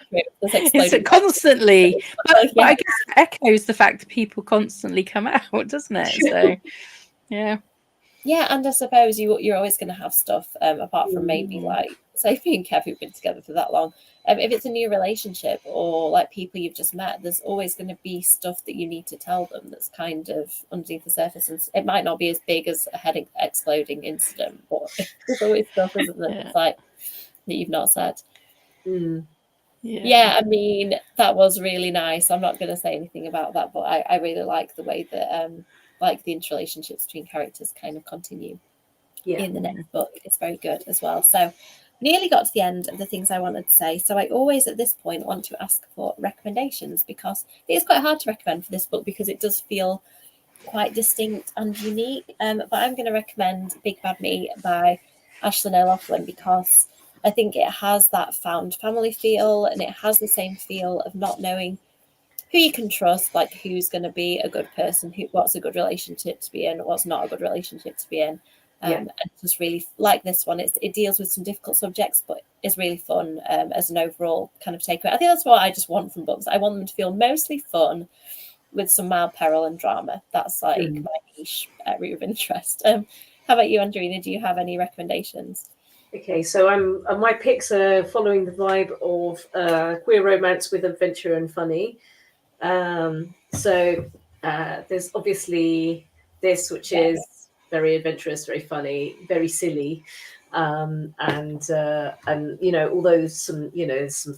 It's constantly, but I guess it echoes the fact that people constantly come out, doesn't it? So yeah, and I suppose you're always going to have stuff apart from maybe say me and Kev who've been together for that long. If it's a new relationship or people you've just met, there's always going to be stuff that you need to tell them that's kind of underneath the surface, and it might not be as big as a head exploding incident, but there's always stuff, isn't there? It's that you've not said. Yeah, that was really nice. I'm not going to say anything about that, but I really like the way that the interrelationships between characters kind of continue in the next book. It's very good as well. So nearly got to the end of the things I wanted to say. So I always at this point want to ask for recommendations, because it's quite hard to recommend for this book because it does feel quite distinct and unique. But I'm going to recommend Big Bad Me by Ashlyn O'Loughlin, because I think it has that found family feel, and it has the same feel of not knowing who you can trust, who's going to be a good person, what's a good relationship to be in, what's not a good relationship to be in. And it's just really like this one. It deals with some difficult subjects, but is really fun as an overall kind of takeaway. I think that's what I just want from books. I want them to feel mostly fun with some mild peril and drama. That's like my niche area of interest. How about you, Andrina? Do you have any recommendations? Okay, so my picks are following the vibe of queer romance with adventure and funny. So there's obviously this, which is very adventurous, very funny, very silly, and although some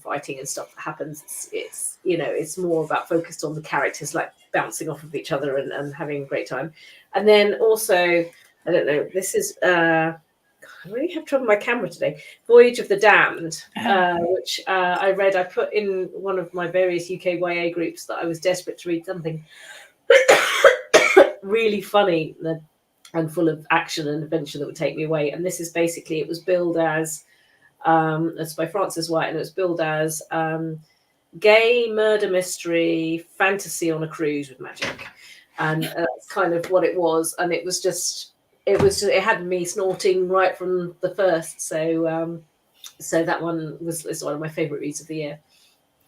fighting and stuff that happens, it's more about focused on the characters like bouncing off of each other and having a great time. And then also, I don't know, this is I really have trouble with my camera today. Voyage of the Damned, which I read. I put in one of my various UK YA groups that I was desperate to read something really funny and full of action and adventure that would take me away. And this is basically, it was billed as, it's by Frances White, and it was billed as gay murder mystery fantasy on a cruise with magic. And that's kind of what it was. And it was just, it had me snorting right from the first. So that one is one of my favorite reads of the year.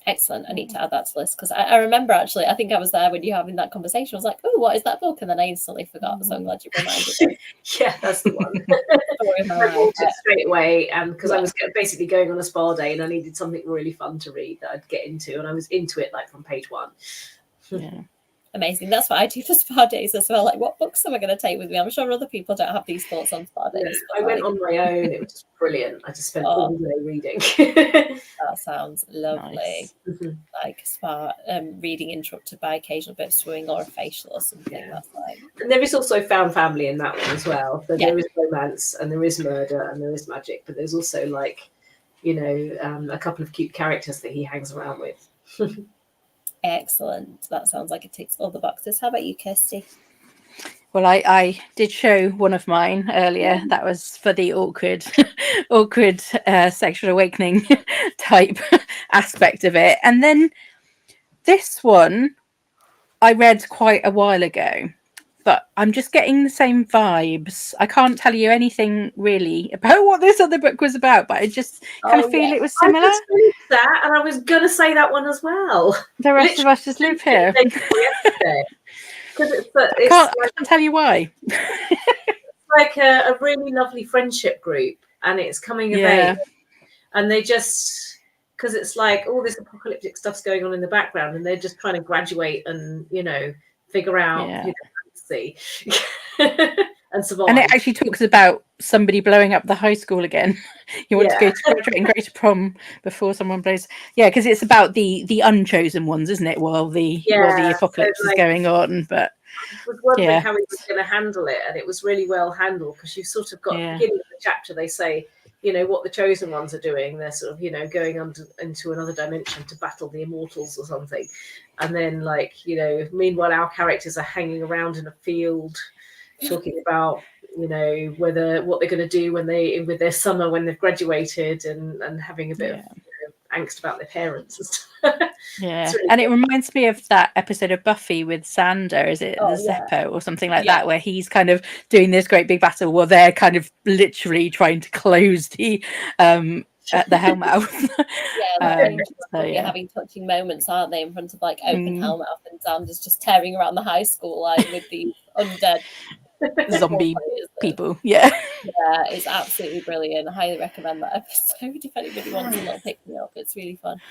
Excellent. I need to add that to the list because I remember actually, I think I was there when you were having that conversation. I was like, oh, what is that book? And then I instantly forgot. So I'm glad you reminded me. Yeah, that's the one. I bought it straight away because I was basically going on a spa day and I needed something really fun to read that I'd get into. And I was into it like from page one. Yeah. Amazing. That's what I do for spa days as well. Like, what books am I going to take with me? I'm sure other people don't have these thoughts on spa days. Yeah, I went on my own. It was just brilliant. I just spent all day reading. That sounds lovely. Nice. Like spa reading interrupted by occasional bit of swimming or a facial or something. Yeah. That's like. And there is also found family in that one as well. So there is romance and there is murder and there is magic, but there's also like, a couple of cute characters that he hangs around with. Excellent. That sounds like it ticks all the boxes. How about you, Kirsty? Well, I did show one of mine earlier. That was for the awkward sexual awakening type aspect of it. And then this one I read quite a while ago, but I'm just getting the same vibes. I can't tell you anything really about what this other book was about, but I just kind of feel it was similar. I just finished that, and I was going to say that one as well. The rest of us just live here. I can't tell you why. It's like a really lovely friendship group, and it's coming of age, and they just, because it's like all this apocalyptic stuff's going on in the background, and they're just trying to graduate and figure out and survive. And it actually talks about somebody blowing up the high school again. You want to go to graduate and go to prom before someone blows. Yeah, because it's about the unchosen ones, isn't it? While the apocalypse is going on. But I was wondering how he was going to handle it, and it was really well handled because you sort of got at the beginning of the chapter. They say, what the chosen ones are doing. They're sort of, going into another dimension to battle the immortals or something. And then, meanwhile, our characters are hanging around in a field, talking about, what they're going to do with their summer when they've graduated, and having a bit of angst about their parents and stuff. Yeah, really and it reminds me of that episode of Buffy with Xander, is it Zeppo or something like that, where he's kind of doing this great big battle while they're kind of literally trying to close the Hellmouth. Having touching moments, aren't they, in front of like open Hellmouth, and Xander's just tearing around the high school like with the undead zombie people. It's absolutely brilliant. I highly recommend that episode if anybody wants a little pick me up. It's really fun.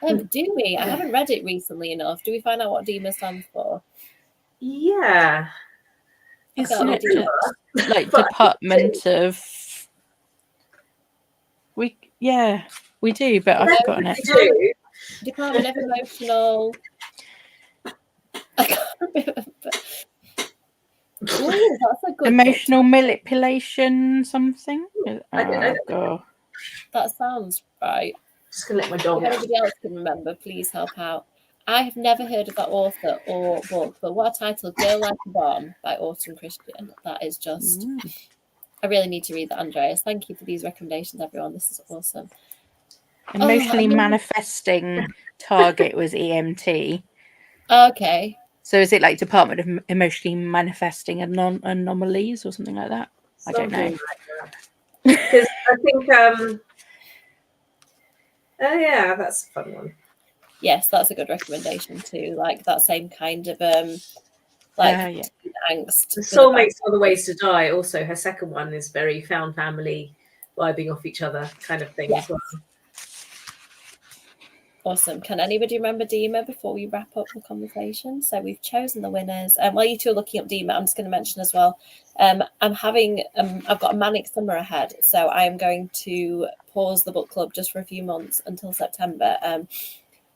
Do we? I haven't read it recently enough. Do we find out what DEMA stands for? Yeah, isn't it just like Department of we do, but I've forgotten it. Department of Emotional. I can't remember. Ooh, that's a good emotional manipulation something. God. That sounds right. Just gonna let my dog if anybody else can remember, please help out. I have never heard of that author or book, but what a title, Girl Like a Bomb by Autumn Christian. That is just I really need to read that, Andreas. Thank you for these recommendations, everyone. This is awesome. Emotionally manifesting target was EMT. Okay. So is it like Department of Emotionally Manifesting Anomalies or something like that? I don't know. Because I think, oh yeah, that's a fun one. Yes, that's a good recommendation too. Like that same kind of Yeah. angst. The Soulmates Are the Ways to Die. Also, her second one is very found family, vibing off each other kind of thing as well. Awesome. Can anybody remember Dima before we wrap up the conversation? So we've chosen the winners. While you two are looking up Dima, I'm just going to mention as well, I'm having, I've got a manic summer ahead. So I'm going to pause the book club just for a few months until September.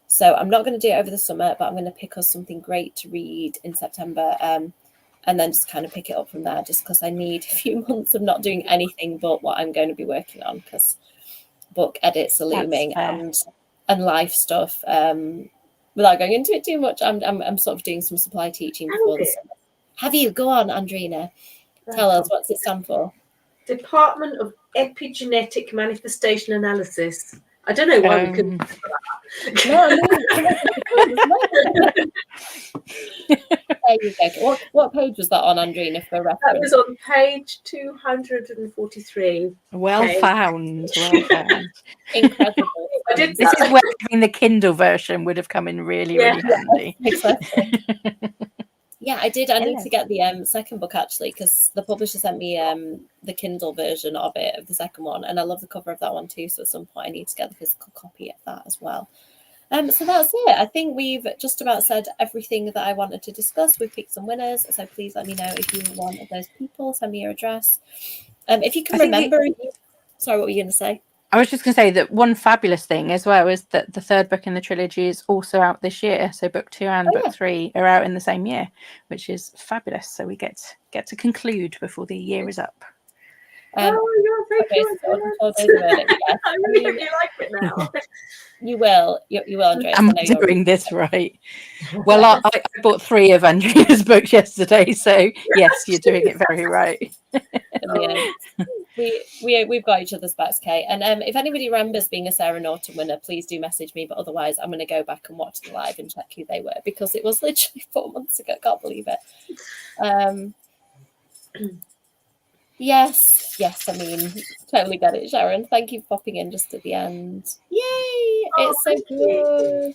So I'm not going to do it over the summer, but I'm going to pick us something great to read in September. And then just kind of pick it up from there, just because I need a few months of not doing anything but what I'm going to be working on, because book edits are looming and life stuff. Without going into it too much, I'm sort of doing some supply teaching before the summer. Have you? Go on, Andrina. Tell us, what's it stand for? Department of Epigenetic Manifestation Analysis. I don't know why we couldn't. There you go. What page was that on, Andrina, for reference? That was on page 243. Well found. Well found. Incredible. This is where having the Kindle version would have come in really, really handy. Exactly. Yeah, I did. I need to get the second book, actually, because the publisher sent me the Kindle version of it, of the second one, and I love the cover of that one too. So at some point I need to get the physical copy of that as well. So that's it. I think we've just about said everything that I wanted to discuss. We've picked some winners, so please let me know if you're one of those people. Send me your address. If you can remember. Sorry, what were you going to say? I was just going to say that one fabulous thing as well is that the third book in the trilogy is also out this year. So book 2 and book 3 are out in the same year, which is fabulous. So we get to conclude before the year is up. You're I really like it now. You will, Andrea. I'm doing this right. Well, I bought 3 of Andrea's books yesterday, so yes, you're doing it very right. We've got each other's backs, Kate. And if anybody remembers being a Sarah Norton winner, please do message me. But otherwise, I'm going to go back and watch the live and check who they were, because it was literally 4 months ago. Can't believe it. Yes. I mean, totally get it, Sharon. Thank you for popping in just at the end. Yay! It's so good.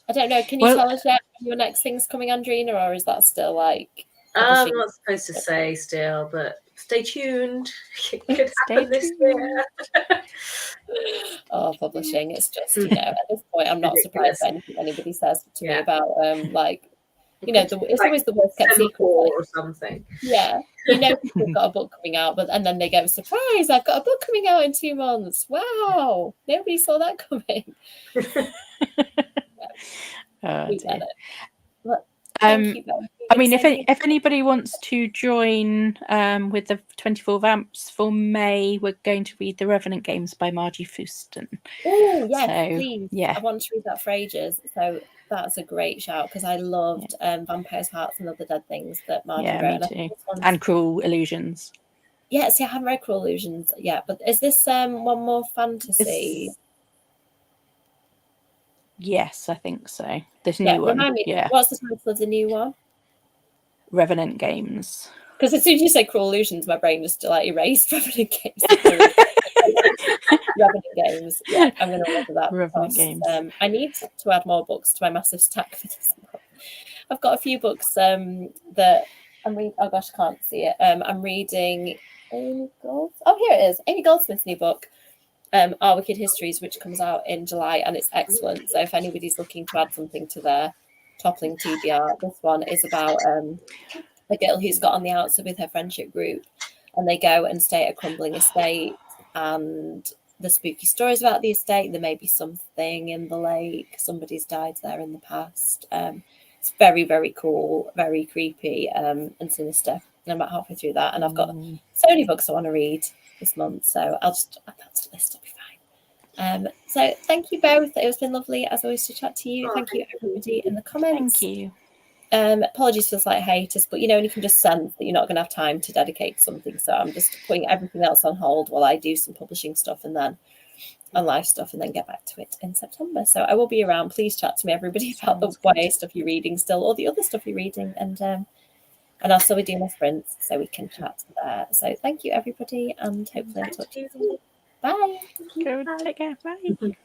I don't know. Can you tell us yet when your next thing's coming, Andrina, or is that still like? I'm not supposed to say still, but stay tuned. It could happen this year. Publishing. It's just, at this point, I'm not surprised by anything anybody says to me about it's always the worst kept secret or something. Yeah, people got a book coming out, and then they go, surprise! I've got a book coming out in 2 months. Wow, nobody saw that coming. I mean, if anybody wants to join with the 24 Vamps for May, we're going to read The Revenant Games by Margie Fuston. Oh, yes, please. Yeah. I want to read that for ages. So that's a great shout, because I loved Vampire's Hearts and Other Dead Things that Margie wrote. Me too. And Cruel Illusions. Yeah, see, I haven't read Cruel Illusions yet, but is this one more fantasy? Yes, I think so. This new one. Remind me, what's the title of the new one? Revenant Games. Because as soon as you say Cruel Illusions, my brain just erased Revenant Games. Revenant Games. Yeah, I'm going to remember that. Revenant Games. I need to add more books to my massive stack for this month. I've got a few books that I'm reading. Oh gosh, I can't see it. I'm reading Amy Gold. Oh, here it is. Amy Goldsmith's new book. Our Wicked Histories, which comes out in July, and it's excellent. So if anybody's looking to add something to their toppling TBR, this one is about a girl who's got on the outs with her friendship group, and they go and stay at a crumbling estate, and the spooky stories about the estate. There may be something in the lake. Somebody's died there in the past. It's very, very cool, very creepy, and sinister. And I'm about halfway through that, and I've got so many books I want to read this month, so I'll just add that to the list. It'll be fine. So thank you both. It's been lovely as always to chat to you. Thank you everybody in the comments. Thank you. Apologies for the slight hiatus, but and you can just sense that you're not going to have time to dedicate to something, so I'm just putting everything else on hold while I do some publishing stuff and live stuff, and then get back to it in September. So I will be around. Please chat to me, everybody, about the YA stuff you're reading still, or the other stuff you're reading, and And I'll still be doing my sprints, so we can chat there. So thank you, everybody, and hopefully I'll talk to you soon. Bye. Take care. Bye.